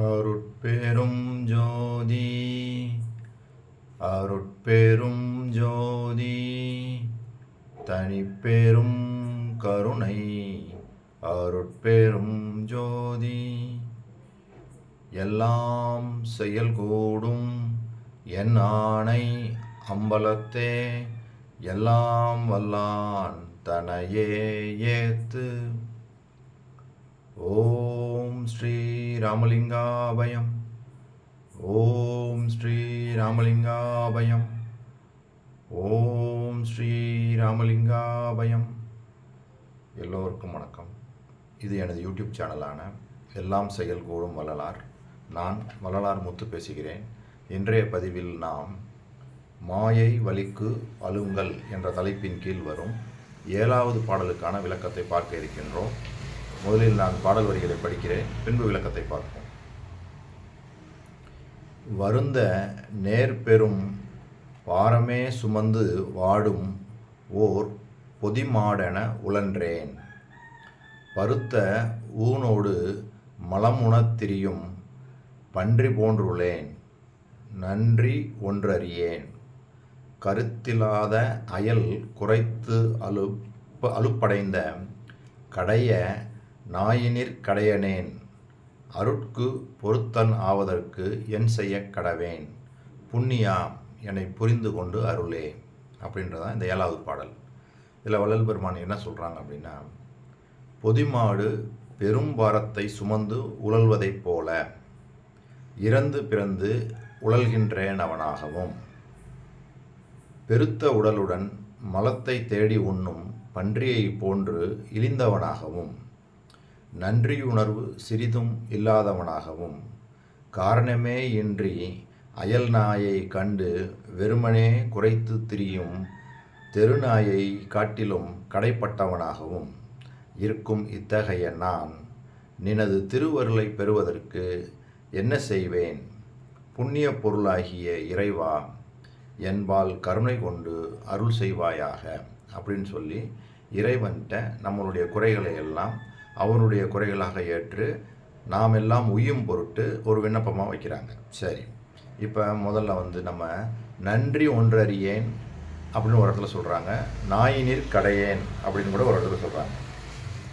அருட்பெரும் ஜோதி அருட்பெரும் ஜோதி தனிப்பெரும் கருணை அருட்பெரும் ஜோதி எல்லாம் செயல்கூடும் என் ஆணை அம்பலத்தே எல்லாம் வல்லான் தனையே ஏத்து. ஓம் ஸ்ரீ ராமலிங்காபயம். ஓம் ஸ்ரீ ராமலிங்காபயம். ஓம் ஸ்ரீ ராமலிங்காபயம். எல்லோருக்கும் வணக்கம். இது எனது யூடியூப் சேனலான எல்லாம் செயல்கூடும் வள்ளலார். நான் வள்ளலார் முத்து பேசுகிறேன். இன்றைய பதிவில் நாம் மாயை வலிக்கு அழுங்கல் என்ற தலைப்பின் கீழ் வரும் 7வது பாடலுக்கான விளக்கத்தை பார்க்க இருக்கின்றோம். முதலில் நான் பாடல் வரிகளை படிக்கிறேன், பின்பு விளக்கத்தை பார்ப்போம். வருந்த நேர்பெரும் பாரமே சுமந்து வாடும் ஓர் பொதிமாடென உழன்றேன். பருத்த ஊனோடு மலமுணத் திரியும் பன்றி போன்றுளேன். நன்றி ஒன்றறியேன். கருத்திலாத அயல் குறைத்து அலுப்படைந்த கடைய நாயினிற் கடையனேன். அருட்கு பொருத்தன் ஆவதற்கு என் செய்ய கடவேன். புண்ணியா என்னை புரிந்து கொண்டு அருளே. அப்படின்றதான் இந்த 7வது பாடல். இதில் வள்ளல் பெருமான் என்ன சொல்கிறாங்க அப்படின்னா, பொதிமாடு பெரும் பாரத்தை சுமந்து உழல்வதைப் போல இறந்து பிறந்து உழல்கின்றேன் அவனாகவும், பெருத்த உடலுடன் மலத்தை தேடி உண்ணும் பன்றியை போன்று இழிந்தவனாகவும், நன்றியுணர்வு சிறிதும் இல்லாதவனாகவும், காரணமே இன்றி அயல் நாயை கண்டு வெறுமனே குறைத்து திரியும் தெருநாயை காட்டிலும் கடைப்பட்டவனாகவும் இருக்கும் இத்தகைய நான் நினது திருவருளை பெறுவதற்கு என்ன செய்வேன்? புண்ணிய பொருளாகிய இறைவா, என்பால் கருணை கொண்டு அருள் செய்வாயாக அப்படின்னு சொல்லி இறைவன்கிட்ட நம்மளுடைய குறைகளை எல்லாம் அவருடைய குறைகளாக ஏற்று நாம் எல்லாம் உய்யும் பொருட்டு ஒரு விண்ணப்பமாக வைக்கிறாங்க. சரி, இப்போ முதல்ல நம்ம நன்றி ஒன்றறியேன் அப்படின்னு ஒரு இடத்துல சொல்கிறாங்க. நாயினிற் கடையேன் அப்படின்னு கூட ஒரு இடத்துல சொல்கிறாங்க.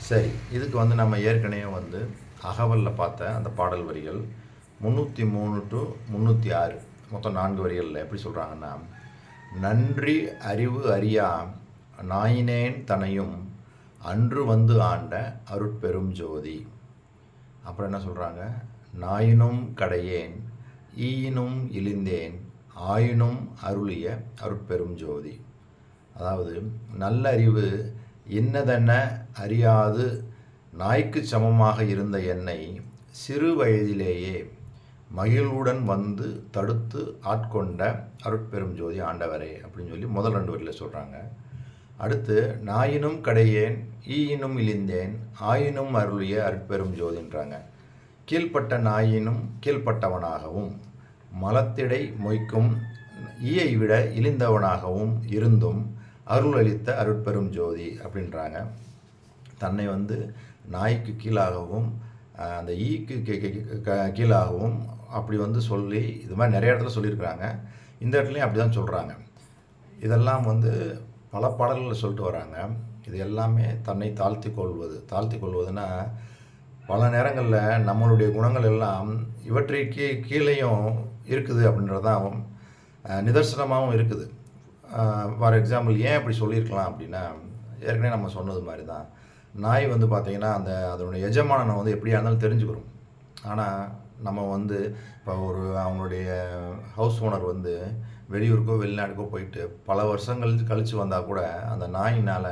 சரி, இதுக்கு நம்ம ஏற்கனவே அகவலில் பார்த்த அந்த பாடல் வரிகள் 303 to 306 மொத்தம் 4 வரிகளில் எப்படி சொல்கிறாங்கன்னா, நன்றி அறிவு அறியா நாயினேன் தனையும் அன்று வந்து ஆண்ட அருட்பெரும் ஜோதி. அப்புறம் என்ன சொல்கிறாங்க, நாயினும் கடையேன் ஈயினும் இழிந்தேன் ஆயினும் அருளிய அருட்பெரும் ஜோதி. அதாவது நல்லறிவு இன்னதென்ன அறியாது நாய்க்கு சமமாக இருந்த என்னை சிறு வயதிலேயே மகிழ்வுடன் வந்து தடுத்து ஆட்கொண்ட அருட்பெரும் ஜோதி ஆண்டவரே அப்படின்னு சொல்லி முதல் 2 வரியில் சொல்கிறாங்க. அடுத்து நாயினும் கடையேன் ஈயினும் இழிந்தேன் ஆயினும் அருளிய அருட்பெரும் ஜோதின்றாங்க. கீழ்ப்பட்ட நாயினும் கீழ்ப்பட்டவனாகவும் மலத்திடை மொய்க்கும் ஈயை விட இழிந்தவனாகவும் இருந்தும் அருள் அளித்த அருட்பெரும் ஜோதி அப்படின்றாங்க. தன்னை நாய்க்கு கீழாகவும் அந்த ஈக்கு கீழாகவும் அப்படி சொல்லி இது மாதிரி நிறைய இடத்துல சொல்லியிருக்கிறாங்க. இந்த இடத்துலையும் அப்படி தான் சொல்கிறாங்க. இதெல்லாம் பல பாடல்களில் சொல்லிட்டு வராங்க. இது எல்லாமே தன்னை தாழ்த்தி கொள்வதுன்னா பல நேரங்களில் நம்மளுடைய குணங்கள் எல்லாம் இவற்றைக்கு கீழேயும் இருக்குது அப்படின்றது தான் நிதர்சனமாகவும் இருக்குது. ஃபார் எக்ஸாம்பிள் ஏன் அப்படி சொல்லியிருக்கலாம் அப்படின்னா, ஏற்கனவே நம்ம சொன்னது மாதிரி தான் நாய் பார்த்திங்கன்னா அதனுடைய எஜமானனை எப்படியா இருந்தாலும் தெரிஞ்சுக்கிறோம். ஆனால் நம்ம இப்போ அவங்களுடைய ஹவுஸ் ஓனர் வெளியூருக்கோ வெளிநாட்டுக்கோ போயிட்டு பல வருஷங்கள் கழித்து வந்தால் கூட அந்த நாயினால்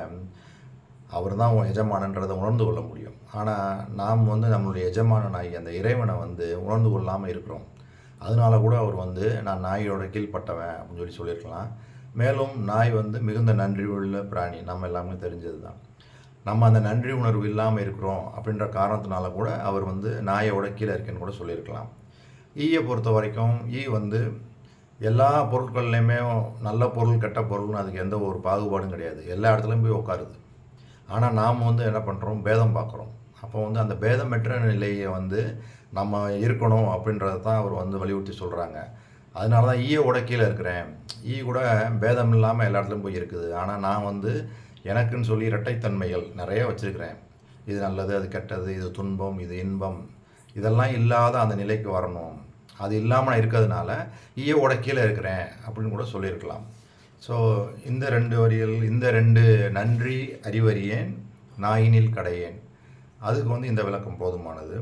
அவர் தான் எஜமானன்றதை உணர்ந்து கொள்ள முடியும். ஆனால் நாம் நம்மளுடைய எஜமான நாய் அந்த இறைவனை உணர்ந்து கொள்ளாமல் இருக்கிறோம். அதனால கூட அவர் நான் நாயோட கீழ்ப்பட்டவன் அப்படின்னு சொல்லியிருக்கலாம். மேலும் நாய் மிகுந்த நன்றி உள்ள பிராணி, நம்ம எல்லாமே தெரிஞ்சது தான். நம்ம அந்த நன்றி உணர்வு இல்லாமல் இருக்கிறோம் அப்படின்ற காரணத்தினால கூட அவர் நாயோட கீழே இருக்கேன்னு கூட சொல்லியிருக்கலாம். ஈயை பொறுத்த வரைக்கும் ஈ எல்லா பொருட்கள்லையுமே நல்ல பொருள் கெட்ட பொருள்னு அதுக்கு எந்த ஒரு பாகுபாடும் கிடையாது. எல்லா இடத்துலையும் போய் உட்காருது. ஆனால் நாம் என்ன பண்ணுறோம், பேதம் பார்க்குறோம். அப்போ வந்து அந்த பேதமற்ற நிலையை வந்து நம்ம இருக்கணும் அப்படின்றது தான் அவர் வந்து வலியுறுத்தி சொல்கிறாங்க. அதனால தான் ஈயோட கீழே இருக்கிறேன். ஈ கூட பேதம் இல்லாமல் எல்லா இடத்துலையும் போய் இருக்குது. ஆனால் நான் வந்து எனக்குன்னு சொல்லி இரட்டைத்தன்மைகள் நிறைய வச்சுருக்கிறேன். இது நல்லது, அது கெட்டது, இது துன்பம், இது இன்பம், இதெல்லாம் இல்லாத அந்த நிலைக்கு வரணும். அது இல்லாமல் நான் இருக்கிறதுனால ஈயோட கீழே இருக்கிறேன் அப்படின்னு கூட சொல்லியிருக்கலாம். ஸோ இந்த 2 வரிகள், இந்த 2 நன்றி அறிவறியேன் நாயினில் கடையேன், அதுக்கு வந்து இந்த விளக்கம் போதுமானது.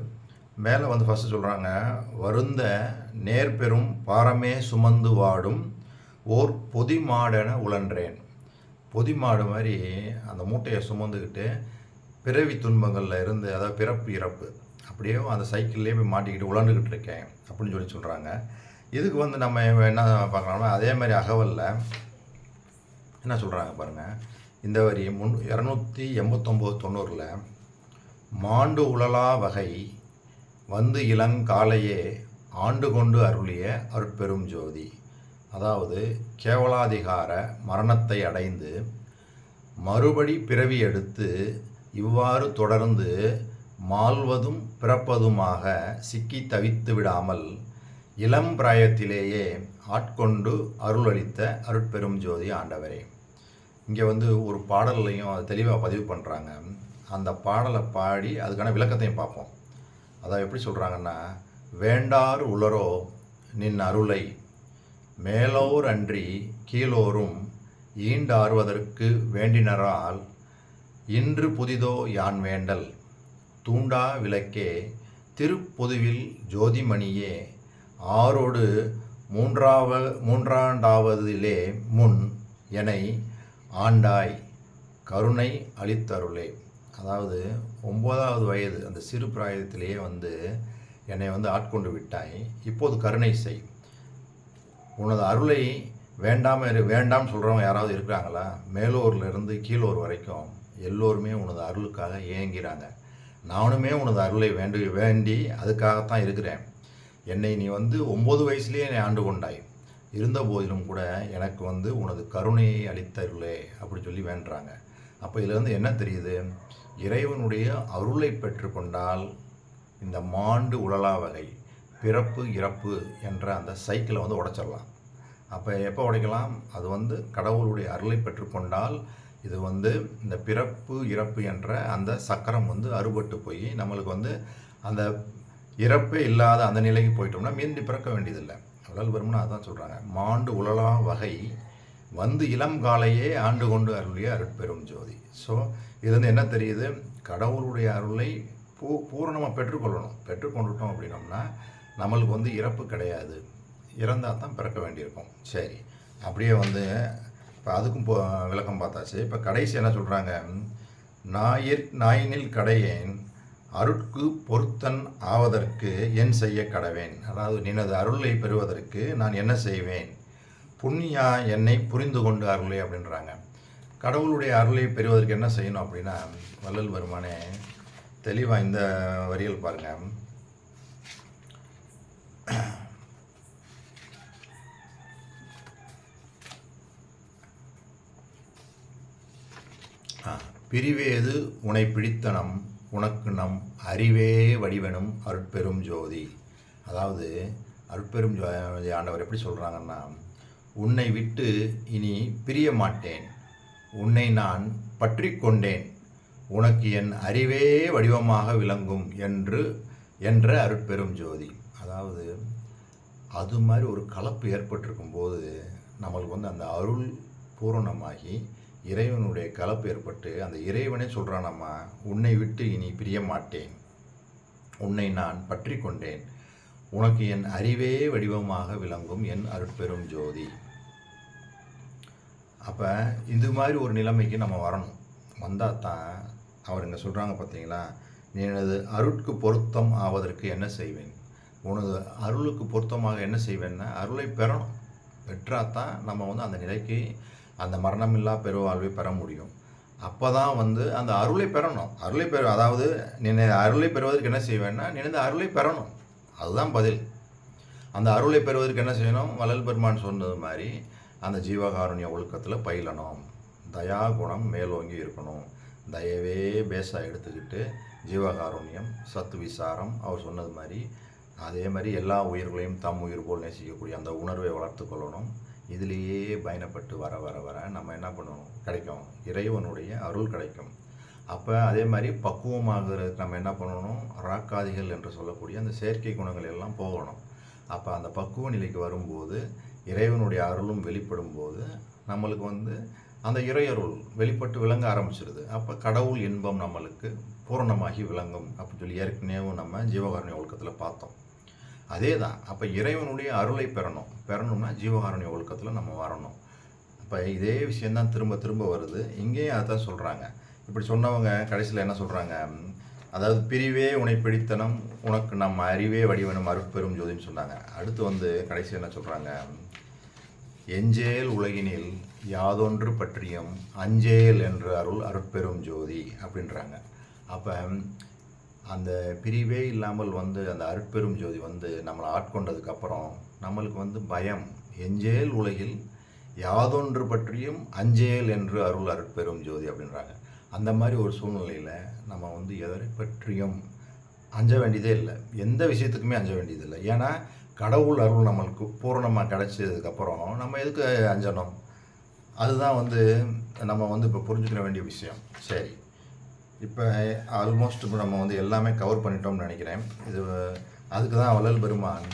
மேலே வந்து ஃபஸ்ட்டு சொல்கிறாங்க, வருந்த நேர்பெரும் பாரமே சுமந்து வாடும் ஓர் பொதிமாடென உழன்றேன். பொதிமாடு மாதிரி அந்த மூட்டையை சுமந்துக்கிட்டு பிறவி துன்பங்களில் இருந்து, அதாவது பிறப்பு இறப்பு, அப்படியே அந்த சைக்கிள்லேயே போய் மாட்டிக்கிட்டு உழண்டுக்கிட்டு இருக்கேன் அப்படின்னு சொல்கிறாங்க. இதுக்கு வந்து நம்ம என்ன பார்க்கலாம்னா, அதே மாதிரி அகவலில் என்ன சொல்கிறாங்க பாருங்கள். இந்த வரி 289-90 மாண்டு உழலா வகை வந்து இளங்காலையே ஆண்டு கொண்டு அருளிய அருட்பெரும் ஜோதி. அதாவது கேவலாதிகார மரணத்தை அடைந்து மறுபடி பிறவி எடுத்து இவ்வாறு தொடர்ந்து மாள்வதும் பிறப்பதுமாக சிக்கி தவித்து விடாமல் இளம் பிராயத்திலேயே ஆட்கொண்டு அருளளித்த அருட்பெரும் ஜோதி ஆண்டவரே. இங்கே வந்து ஒரு பாடல்லையும் அதை தெளிவாக பதிவு பண்ணுறாங்க. அந்த பாடலை பாடி அதுக்கான விளக்கத்தையும் பார்ப்போம். அதாவது எப்படி சொல்கிறாங்கன்னா, வேண்டார் உளரோ நின் அருளை மேலோர் அன்றி கீழோரும் ஈண்டாறுவதற்கு வேண்டினரால் இன்று புதிதோ யான் வேண்டல் தூண்டா விளக்கே திருப்பொதுவில் ஜோதிமணியே ஆரோடு மூன்றாண்டாவதிலே முன் எனை ஆண்டாய் கருணை அளித்தருளே. அதாவது 9வது வயது அந்த சிறு பிராயத்திலேயே வந்து என்னை வந்து ஆட்கொண்டு விட்டாய், இப்போது கருணை செய். உனது அருளை வேண்டாம்னு சொல்கிறவங்க யாராவது இருக்கிறாங்களா? மேலோர்லேருந்து கீழோர் வரைக்கும் எல்லோருமே உனது அருளுக்காக ஏங்குகிறாங்க. நானுமே உனது அருளை வேண்டி அதுக்காகத்தான் இருக்கிறேன். என்னை நீ வந்து 9 வயசுலேயே என்னை ஆண்டு கொண்டாய், இருந்த போதிலும் கூட எனக்கு வந்து உனது கருணையை அளித்தருளே அப்படி சொல்லி வேண்டுறாங்க. அப்போ இதில் வந்து என்ன தெரியுது? இறைவனுடைய அருளை பெற்றுக்கொண்டால் இந்த மாண்டு உழலா வகை பிறப்பு இறப்பு என்ற அந்த சைக்கிளை வந்து உடைச்சிடலாம். அப்போ எப்போ உடைக்கலாம்? அது வந்து கடவுளுடைய அருளை பெற்றுக்கொண்டால் இது வந்து இந்த பிறப்பு இறப்பு என்ற அந்த சக்கரம் வந்து அறுபட்டு போய் நம்மளுக்கு வந்து அந்த இறப்பே இல்லாத அந்த நிலைக்கு போயிட்டோம்னா மீண்டு பிறக்க வேண்டியதில்லை. வள்ளல் பெருமான் அதான் சொல்கிறாங்க, மாண்டு உழலா வகை வந்து இளம் காலையே ஆண்டு கொண்டு அருளிய அருட்பெரும் ஜோதி. ஸோ இது வந்து என்ன தெரியுது? கடவுளுடைய அருளை பூரணமாக பெற்றுக்கொண்டுட்டோம் அப்படின்னோம்னா நம்மளுக்கு வந்து இறப்பு கிடையாது, இறந்தால் தான் பிறக்க வேண்டியிருக்கும். சரி, அப்படியே வந்து இப்போ அதுக்கும் விளக்கம் பார்த்தாச்சு. இப்போ கடைசி என்ன சொல்கிறாங்க? நாயினில் கடையேன் அருட்கு பொருத்தன் ஆவதற்கு என் செய்ய கடவேன். அதாவது நினது அருளை பெறுவதற்கு நான் என்ன செய்வேன்? புண்ணியா என்னை புரிந்து கொண்டு அருளை அப்படின்றாங்க. கடவுளுடைய அருளை பெறுவதற்கு என்ன செய்யணும் அப்படின்னா, வள்ளல் பெருமானே தெளிவாக இந்த வரிகள் பாருங்கள். பிரிவேது உனை பிடித்தனம் உனக்கு நம் அறிவே வடிவெனும் அருட்பெரும் ஜோதி. அதாவது அருட்பெரும் ஜோதி ஆண்டவர் எப்படி சொல்கிறாங்கன்னா, உன்னை விட்டு இனி பிரிய மாட்டேன், உன்னை நான் பற்றி கொண்டேன், உனக்கு என் அறிவே வடிவமாக விளங்கும் என்ற அருட்பெரும் ஜோதி. அதாவது அது மாதிரி ஒரு கலப்பு ஏற்பட்டிருக்கும் போது நம்மளுக்கு வந்து அந்த அருள் பூரணமாகி இறைவனுடைய கலப்பு ஏற்பட்டு அந்த இறைவனே சொல்கிறான், நம்ம உன்னை விட்டு இனி பிரிய மாட்டேன், உன்னை நான் பற்றி கொண்டேன், உனக்கு என் அறிவே வடிவமாக விளங்கும் என் அருட்பெரும் ஜோதி. அப்போ இது மாதிரி ஒரு நிலைமைக்கு நம்ம வரணும். வந்தால் தான் அவர் இங்கே சொல்கிறாங்க பார்த்தீங்களா, நீ எனது அருட்கு பொருத்தம் ஆவதற்கு என்ன செய்வேன்? உனது அருளுக்கு பொருத்தமாக என்ன செய்வேன்னா அருளை பெறணும். பெற்றாதான் நம்ம வந்து அந்த நிலைக்கு அந்த மரணமில்லா பெருவாழ்வை பெற முடியும். அப்போ தான் வந்து அந்த அருளை பெறணும். அதாவது அருளை பெறுவதற்கு என்ன செய்வேன்னா நினைந்த அருளை பெறணும். அதுதான் பதில். அந்த அருளை பெறுவதற்கு என்ன செய்யணும்? வள்ளல் பெருமான் சொன்னது மாதிரி அந்த ஜீவகாருண்ய ஒழுக்கத்தில் பயிலணும். தயா குணம் மேலோங்கி இருக்கணும். தயவே பேஸாக எடுத்துக்கிட்டு ஜீவகாருண்யம், சத்து விசாரம், அவர் சொன்னது மாதிரி அதே மாதிரி எல்லா உயிர்களையும் தம் உயிர் போல் நேசிக்கக்கூடிய அந்த உணர்வை வளர்த்து கொள்ளணும். இதிலேயே பயணப்பட்டு வர வர வர நம்ம என்ன பண்ணணும், கிடைக்கும், இறைவனுடைய அருள் கிடைக்கும். அப்போ அதே மாதிரி பக்குவமாகிறதுக்கு நம்ம என்ன பண்ணணும், ராக்காதிகள் என்று சொல்லக்கூடிய அந்த செயற்கை குணங்கள் எல்லாம் போகணும். அப்போ அந்த பக்குவ நிலைக்கு வரும்போது இறைவனுடைய அருளும் வெளிப்படும் போது நம்மளுக்கு அந்த இறையருள் வெளிப்பட்டு விளங்க ஆரம்பிச்சிருது. அப்போ கடவுள் இன்பம் நம்மளுக்கு பூரணமாகி விளங்கும் அப்படின்னு சொல்லி ஏற்கனவே நம்ம ஜீவகாருண்ய ஒழுக்கத்தில் பார்த்தோம். அதே தான். அப்போ இறைவனுடைய அருளை பெறணும்னா ஜீவகாருண்ய ஒழுக்கத்தில் நம்ம வரணும். அப்போ இதே விஷயந்தான் திரும்ப திரும்ப வருது. இங்கேயும் அதான் சொல்கிறாங்க. இப்படி சொன்னவங்க கடைசியில் என்ன சொல்கிறாங்க, அதாவது பிரிவே உனை பிடித்தனம் உனக்கு நம்ம அறிவே வடிவனும் அருட்பெரும் ஜோதின்னு சொன்னாங்க. அடுத்து கடைசி என்ன சொல்கிறாங்க, எஞ்சேல் உலகினில் யாதொன்று பற்றியும் அஞ்சேல் என்று அருள் அருட்பெரும் ஜோதி அப்படின்றாங்க. அப்போ அந்த பிரிவே இல்லாமல் அந்த அருட்பெரும் ஜோதி நம்மளை ஆட்கொண்டதுக்கப்புறம் நம்மளுக்கு பயம், எஞ்சேல் உலகில் யாதொன்று பற்றியும் அஞ்சேல் என்று அருள் அருட்பெரும் ஜோதி அப்படின்றாங்க. அந்த மாதிரி ஒரு சூழ்நிலையில் நம்ம எதை பற்றியும் அஞ்ச வேண்டியதே இல்லை, எந்த விஷயத்துக்குமே அஞ்ச வேண்டியதில்லை. ஏன்னா கடவுள் அருள் நம்மளுக்கு பூரணமாக கிடைச்சதுக்கப்புறம் நம்ம எதுக்கு அஞ்சணும்? அதுதான் நம்ம இப்போ புரிஞ்சுக்கிற வேண்டிய விஷயம். சரி, இப்போ ஆல்மோஸ்ட் இப்போ நம்ம எல்லாமே கவர் பண்ணிட்டோம்னு நினைக்கிறேன். இது அதுக்கு தான் வள்ளல் பெருமான்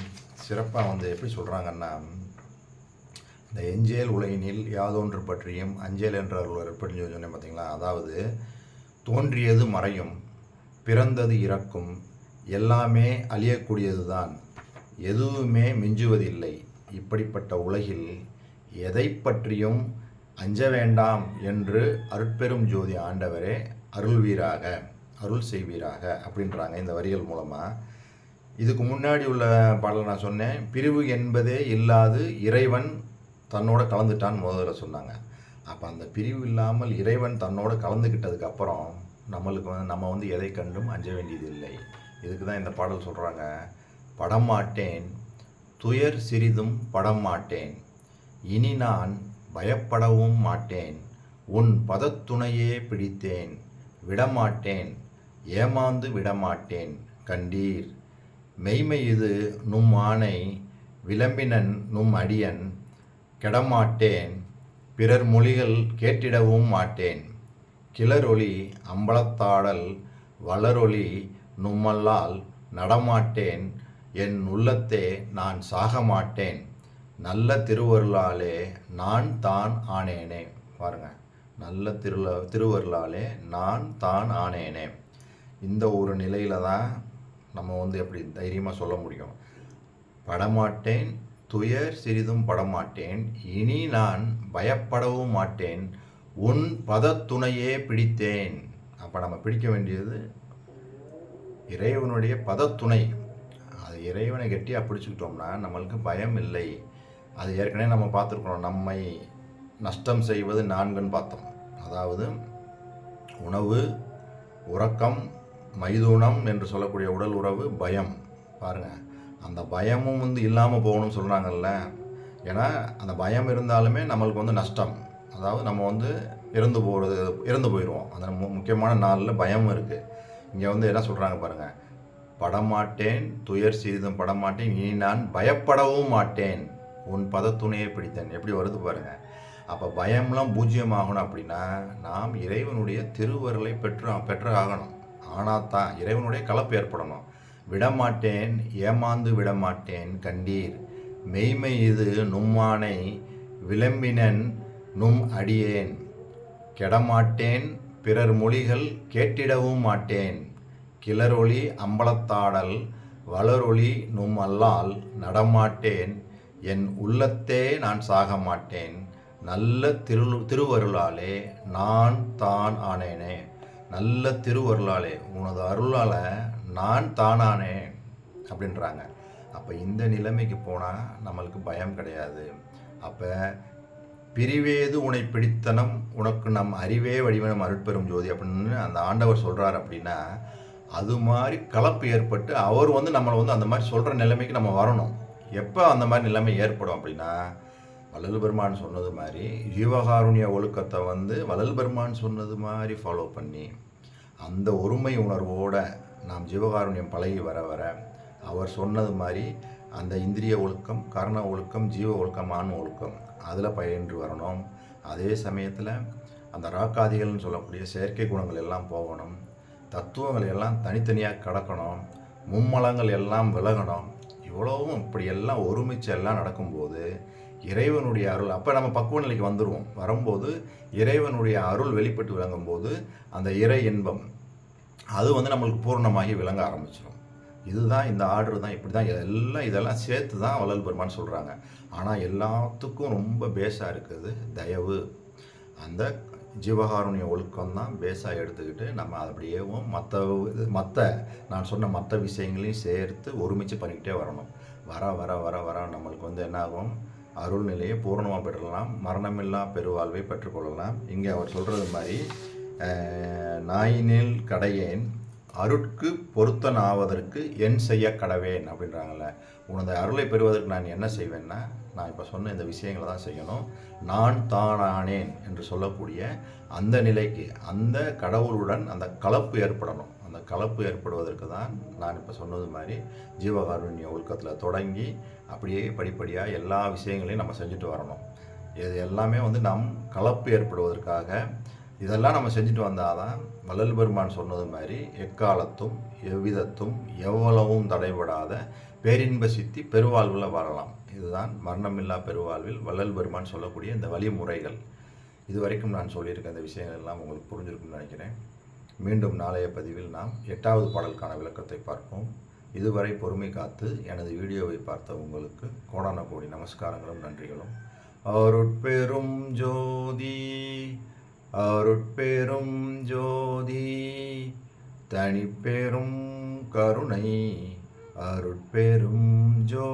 சிறப்பாக எப்படி சொல்கிறாங்கன்னா, இந்த எஞ்சேல் உலகினில் யாதொன்று பற்றியும் அஞ்சேல் என்ற அருள் பற்றி சொன்னேன் பார்த்தீங்களா. அதாவது தோன்றியது மறையும், பிறந்தது இறக்கும், எல்லாமே அழியக்கூடியது தான், எதுவுமே மிஞ்சுவதில்லை. இப்படிப்பட்ட உலகில் எதை பற்றியும் அஞ்ச வேண்டாம் என்று அருட்பெரும் ஜோதி ஆண்டவரே அருள்வீராக, அருள் செய்வீராக அப்படின்றாங்க இந்த வரிகள் மூலமாக. இதுக்கு முன்னாடி உள்ள பாடல் நான் சொன்னேன், பிரிவு என்பதே இல்லாது இறைவன் தன்னோட கலந்துட்டான்னு முதல்ல சொன்னாங்க. அப்போ அந்த பிரிவு இல்லாமல் இறைவன் தன்னோட கலந்துக்கிட்டதுக்கப்புறம் நம்மளுக்கு நம்ம எதை கண்டும் அஞ்ச வேண்டியதில்லை. இதுக்கு தான் இந்த பாடல் சொல்கிறாங்க, படம் மாட்டேன் துயர் சிறிதும் படம் மாட்டேன், இனி நான் பயப்படவும் மாட்டேன், உன் பதத்துணையே பிடித்தேன், விடமாட்டேன் ஏமாந்து விடமாட்டேன் கண்டீர், மெய்மை இது நும் ஆணை, விளம்பினன் நும் அடியன், கெடமாட்டேன் பிறர் மொழிகள் கேட்டிடவும் மாட்டேன், கிளரொளி அம்பலத்தாடல் வளரொளி நும்மல்லால் நடமாட்டேன், என் உள்ளத்தே நான் சாக மாட்டேன், நல்ல திருவருளாலே நான் தான் ஆனேனே. பாருங்க, நல்ல திருவருளாலே நான் தான் ஆனேனே. இந்த ஒரு நிலையில தான் நம்ம எப்படி தைரியமாக சொல்ல முடியும், படமாட்டேன் துயர் சிறிதும் படமாட்டேன், இனி நான் பயப்படவும் மாட்டேன், உன் பதத்துணையே பிடித்தேன். அப்போ நம்ம பிடிக்க வேண்டியது இறைவனுடைய பதத்துணை. அது இறைவனை கெட்டியாக பிடிச்சிக்கிட்டோம்னா நம்மளுக்கு பயம் இல்லை. அது ஏற்கனவே நம்ம பார்த்துருக்கோம், நம்மை நஷ்டம் செய்வது 4ன்னு பார்த்தோம். அதாவது உணவு, உறக்கம், மைதுனம் என்று சொல்லக்கூடிய உடல் உறவு, பயம். பாருங்கள், அந்த பயமும் இல்லாமல் போகணும்னு சொல்கிறாங்கல்ல. ஏன்னா அந்த பயம் இருந்தாலுமே நம்மளுக்கு நஷ்டம். அதாவது நம்ம இறந்து போயிடுவோம். அந்த முக்கியமான நாளில் பயமும் இருக்குது. இங்கே என்ன சொல்கிறாங்க பாருங்கள், படமாட்டேன் துயர் சிறிதும் படமாட்டேன், இனி நான் பயப்படவும் மாட்டேன், உன் பதத்துணையை பிடித்தேன். எப்படி வருது பாருங்கள். அப்போ பயம்லாம் பூஜ்ஜியமாகணும் அப்படின்னா நாம் இறைவனுடைய திருவருளை பெற்று ஆகணும். ஆனால் தான் இறைவனுடைய கலப்பு ஏற்படணும். விடமாட்டேன் ஏமாந்து விடமாட்டேன் கண்டீர், மெய்மை இது நும்மானை, விளம்பினன் நும் அடியேன், கெடமாட்டேன் பிறர் மொழிகள் கேட்டிடவும் மாட்டேன், கிளரொளி அம்பலத்தாடல் வளரொளி நும் அல்லால் நடமாட்டேன், என் உள்ளத்தே நான் சாக மாட்டேன், நல்ல திருவருளாலே நான் தான் ஆனேனே. நல்ல திருவருளாலே, உனது அருளால் நான் தானானேன் அப்படின்றாங்க. அப்போ இந்த நிலைமைக்கு போனால் நம்மளுக்கு பயம் கிடையாது. அப்போ பிரிவேது உனை பிடித்தனம் உனக்கு நம் அறிவே வடிவனம் அருட்பெரும் ஜோதி அப்படின்னு அந்த ஆண்டவர் சொல்கிறார். அப்படின்னா அது மாதிரி கலப்பு ஏற்பட்டு அவர் நம்மளை அந்த மாதிரி சொல்கிற நிலைமைக்கு நம்ம வரணும். எப்போ அந்த மாதிரி நிலைமை ஏற்படும் அப்படின்னா, வள்ளல் பெருமான் சொன்னது மாதிரி ஜீவகாருண்ய ஒழுக்கத்தை வள்ளல் பெருமான் சொன்னது மாதிரி ஃபாலோ பண்ணி அந்த ஒருமை உணர்வோடு நாம் ஜீவகாருண்யம் பழகி வர வர அவர் சொன்னது மாதிரி அந்த இந்திரிய ஒழுக்கம், கர்ண ஒழுக்கம், ஜீவ ஒழுக்கம், ஆன்ம ஒழுக்கம் அதில் பயின்று வரணும். அதே சமயத்தில் அந்த ராக்காதிகள்னு சொல்லக்கூடிய செயற்கை குணங்கள் எல்லாம் போகணும். தத்துவங்கள் எல்லாம் தனித்தனியாக கடக்கணும். மும்மலங்கள் எல்லாம் விலகணும். இவ்வளவும் இப்படியெல்லாம் ஒருமிச்சு எல்லாம் நடக்கும்போது இறைவனுடைய அருள், அப்போ நம்ம பக்குவ நிலைக்கு வந்துடுவோம். வரும்போது இறைவனுடைய அருள் வெளிப்பட்டு விளங்கும்போது அந்த இறை இன்பம் அது நம்மளுக்கு பூர்ணமாகி விளங்க ஆரம்பிச்சிடும். இதுதான் இந்த ஆர்டர் தான், இப்படி தான் இதெல்லாம் சேர்த்து தான் வள்ளல் பெருமான்னு சொல்கிறாங்க. ஆனால் எல்லாத்துக்கும் ரொம்ப பேஸாக இருக்குது தயவு. அந்த ஜீவகாருண்ய ஒழுக்கம் தான் பேஸாக எடுத்துக்கிட்டு நம்ம அப்படியேவும் மற்ற நான் சொன்ன மற்ற விஷயங்களையும் சேர்த்து ஒருமிச்சு பண்ணிக்கிட்டே வரணும். வர வர வர வர நம்மளுக்கு என்ன ஆகும், அருள் நிலையை பூர்ணமாக பெற்றலாம், மரணமில்லா பெருவாழ்வை பெற்றுக்கொள்ளலாம். இங்கே அவர் சொல்கிறது மாதிரி நாயினில் கடையேன் அருட்கு பொருத்தன் ஆவதற்கு என் செய்ய கடவேன் அப்படின்றாங்கல்ல. உனது அருளை பெறுவதற்கு நான் என்ன செய்வேன்னா, நான் இப்போ சொன்ன இந்த விஷயங்களை தான் செய்யணும். நான் தானானேன் என்று சொல்லக்கூடிய அந்த நிலைக்கு, அந்த கடவுளுடன் அந்த கலப்பு ஏற்படணும். அந்த கலப்பு ஏற்படுவதற்கு தான் நான் இப்போ சொன்னது மாதிரி ஜீவகாருண்ய ஒழுக்கத்தில் தொடங்கி அப்படியே படிப்படியாக எல்லா விஷயங்களையும் நம்ம செஞ்சுட்டு வரணும். இது எல்லாமே நாம் கலப்பு ஏற்படுவதற்காக இதெல்லாம் நம்ம செஞ்சுட்டு வந்தால் தான் வள்ளல் பெருமான் சொன்னது மாதிரி எக்காலத்தும் எவ்விதத்தும் எவ்வளவும் தடைபடாத பேரின்ப சித்தி பெருவாழ்வில் வரலாம். இதுதான் மரணமில்லா பெருவாழ்வில் வள்ளல் பெருமான் சொல்லக்கூடிய இந்த வழிமுறைகள். இதுவரைக்கும் நான் சொல்லியிருக்க இந்த விஷயங்கள் எல்லாம் உங்களுக்கு புரிஞ்சிருக்கும்னு நினைக்கிறேன். மீண்டும் நாளைய பதிவில் நாம் 8வது பாடலுக்கான விளக்கத்தை பார்ப்போம். இதுவரை பொறுமை காத்து எனது வீடியோவை பார்த்த உங்களுக்கு கோடான கோடி நமஸ்காரங்களும் நன்றிகளும். அருட்பெரும் ஜோதி அருட்பெரும் ஜோதி தனிப்பெரும் கருணை அருட்பெரும் ஜோதி.